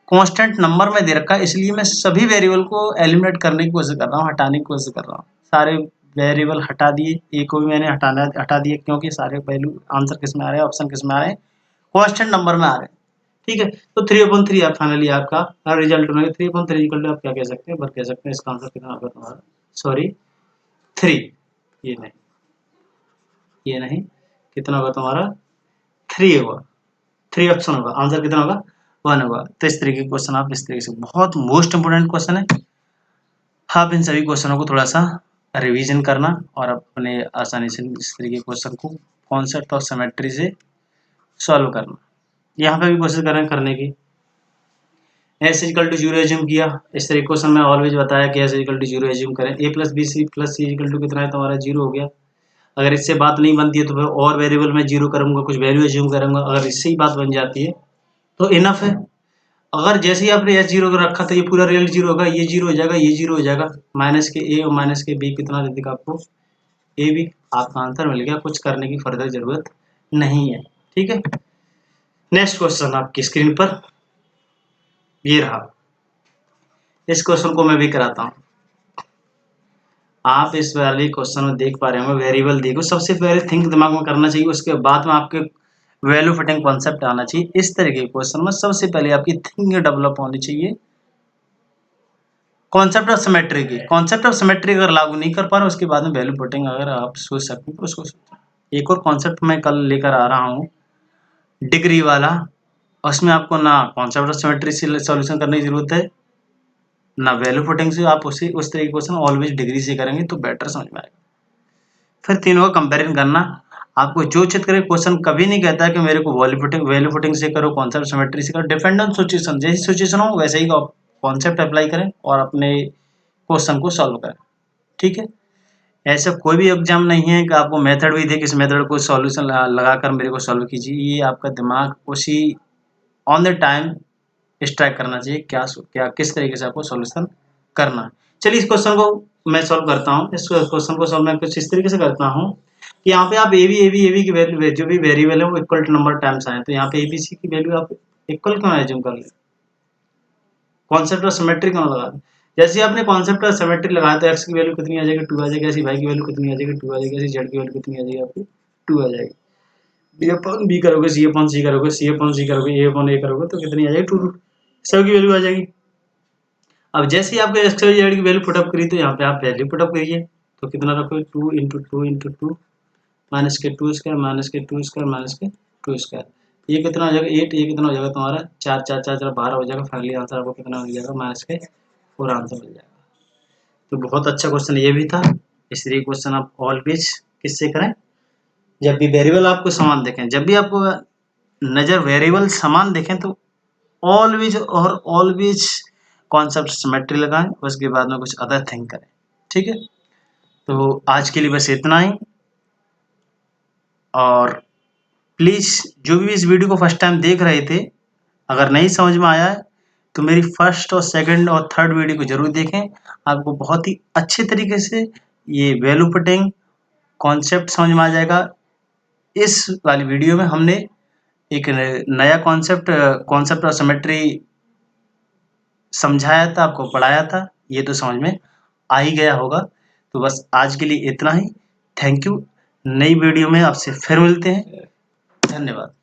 कांस्टेंट नंबर में दे रखा है, इसलिए मैं सभी वेरिएबल को एलिमिनेट करने की कोशिश कर रहा हूँ, हटाने की कोशिश कर रहा हूँ। सारे वेरिएबल हटा दिए, ए को भी मैंने हटा दिए क्योंकि सारे वैल्यू आंसर किस में आ रहे हैं, ऑप्शन किस में आ रहे हैं, कांस्टेंट नंबर में आ रहे हैं, ठीक है। तो 3/3 आप फाइनली आपका रिजल्ट में 3/3 इक्वल टू आप क्या कह सकते हैं, बट कह सकते हैं इसका आंसर कितना होगा तुम्हारा, सॉरी 3, ये नहीं, ये नहीं, कितना होगा तुम्हारा 3 होगा, 3 ऑप्शन होगा, आंसर कितना होगा 1 होगा। तो इस तरीके के क्वेश्चन आप इस तरीके से, बहुत मोस्ट इंपोर्टेंट क्वेश्चन है, आप इन सभी क्वेश्चनों को थोड़ा सा रिवीजन करना और अपने आसानी से इस तरीके के क्वेश्चन को कॉन्सेप्ट ऑफ सिमेट्री से सॉल्व करना। यहाँ पे भी कोशिश करें करने की, एस इक्वल टू 0 एज्यूम किया, इस तरीके क्वेश्चन में ऑलवेज बताया कि एस इक्वल टू 0 एज्यूम करें, a plus b c plus c equal to कितना है तुम्हारा 0 हो गया। अगर इससे बात नहीं बनती है तो फिर और वेरिएबल में 0 करूंगा, कुछ वैल्यू एज्यूम करूंगा, अगर इससे ही बात बन जाती है तो इनफ है। अगर जैसे ही आपने एस 0 रखा तो ये पूरा रियल 0 होगा, ये 0 हो जाएगा, ये 0 हो जाएगा, माइनस के ए और माइनस के बी कितना दे देगा आपको ए बी, आपका आंसर मिल गया, कुछ करने की फर्दर जरूरत नहीं है, ठीक है। नेक्स्ट क्वेश्चन आपकी स्क्रीन पर ये रहा, इस क्वेश्चन को मैं भी कराता हूँ। आप इस वाले क्वेश्चन में देख पा रहे होंगे वेरिएबल देखो, सबसे पहले थिंक दिमाग में करना चाहिए, उसके बाद में आपके वैल्यू फिटिंग कॉन्सेप्ट आना चाहिए। इस तरह के क्वेश्चन में सबसे पहले आपकी थिंकिंग डेवलप होनी चाहिए कॉन्सेप्ट ऑफ सिमेट्री की। कॉन्सेप्ट ऑफ सिमेट्री अगर लागू नहीं कर पा रहे उसके बाद में वैल्यू फिटिंग अगर आप सोच सकते हैं तो उसको सोचें। एक और कॉन्सेप्ट मैं कल लेकर आ रहा हूँ डिग्री वाला, उसमें आपको ना कॉन्सेप्ट ऑफ सिमेट्री से सॉल्यूशन करने की जरूरत है ना वैल्यू फिटिंग से, आप उसी उस तरीके क्वेश्चन ऑलवेज डिग्री से करेंगे तो बेटर समझ में आएगा। फिर तीनों का कंपेरिजन करना, आपको जो चित करे क्वेश्चन कभी नहीं कहता कि मेरे को वैल्यू फिटिंग से करो, कॉन्सेप्ट सिमेट्री से करो, डिपेंड ऑन सिचुएशन, जैसी सिचुएशन हो वैसे ही कॉन्सेप्ट अप्लाई करें और अपने क्वेश्चन को सॉल्व करें, ठीक है। ऐसा कोई भी एग्जाम नहीं है कि आपको मेथड भी दे, किस मेथड को सॉल्यूशन लगाकर मेरे को सॉल्व कीजिए, ये आपका दिमाग उसी ऑन द टाइम स्ट्राइक करना चाहिए, क्या किस तरीके से आपको सॉल्यूशन करना है। चलिए इस क्वेश्चन को मैं सॉल्व करता हूँ। इस क्वेश्चन को सॉल्व मैं कुछ इस तरीके से करता हूँ कि यहाँ पे आप ए बी की वैल्यू जो भी वेरिएबल है वो इक्वल टू नंबर टाइम्स आए, तो यहाँ पे एबीसी की वैल्यू आप इक्वल क्यों एज्यूम कर ले, कॉन्सेप्ट ऑफ सिमेट्री क्यों लगा दें। जैसे आपने कॉन्सेप्ट ऑफ सिमेट्री लगाया तो एक्स की वैल्यू कितनी आ जाएगी 2 आ जाएगी, ऐसी वाई की वैल्यू कितनी आ जाएगी 2 आ जाएगी, ऐसी जेड की वैल्यू कितनी आ जाएगी आपकी 2 आ जाएगी। बी अपॉन बी करोगे, सी अपॉन सी करोगे, सी अपॉन सी करोगे, ए अपॉन ए करोगे तो कितनी आ जाएगी 2 सब की वैल्यू आ जाएगी। अब जैसे ही आपको एक्स जेड की वैल्यू पुटअप करी तो यहाँ पे आप वैल्यू पुटअप करिए, तो कितना रखोगे 2 इंटू 2 इंटू 2 माइनस के 2 स्क्वायर माइनस के 2 स्क्वायर माइनस के 2 स्क्वायर, ये कितना हो जाएगा 8, ये कितना हो जाएगा तुम्हारा 4 4 4 4 12 हो जाएगा, फाइनली आंसर आपको कितना मिल जाएगा माइनस के 4 आंसर मिल जाएगा। तो बहुत अच्छा क्वेश्चन ये भी था। इसलिए क्वेश्चन आप ऑलवेज किससे करें, जब भी वेरिएबल आपको समान देखें, जब भी आपको नजर वेरिएबल समान देखें तो ऑलवेज कॉन्सेप्ट सिमेट्री लगाएं, उसके बाद में कुछ अदर थिंक करें, ठीक है। तो आज के लिए बस इतना ही, और प्लीज जो भी इस वीडियो को फर्स्ट टाइम देख रहे थे अगर नहीं समझ में आया है तो मेरी फर्स्ट और सेकंड और थर्ड वीडियो को जरूर देखें, आपको बहुत ही अच्छे तरीके से ये वैल्यू फिटिंग कॉन्सेप्ट समझ में आ जाएगा। इस वाली वीडियो में हमने एक नया कॉन्सेप्ट ऑफ सिमेट्री समझाया था, आपको पढ़ाया था, ये तो समझ में आ ही गया होगा। तो बस आज के लिए इतना ही, थैंक यू, नई वीडियो में आपसे फिर मिलते हैं। धन्यवाद।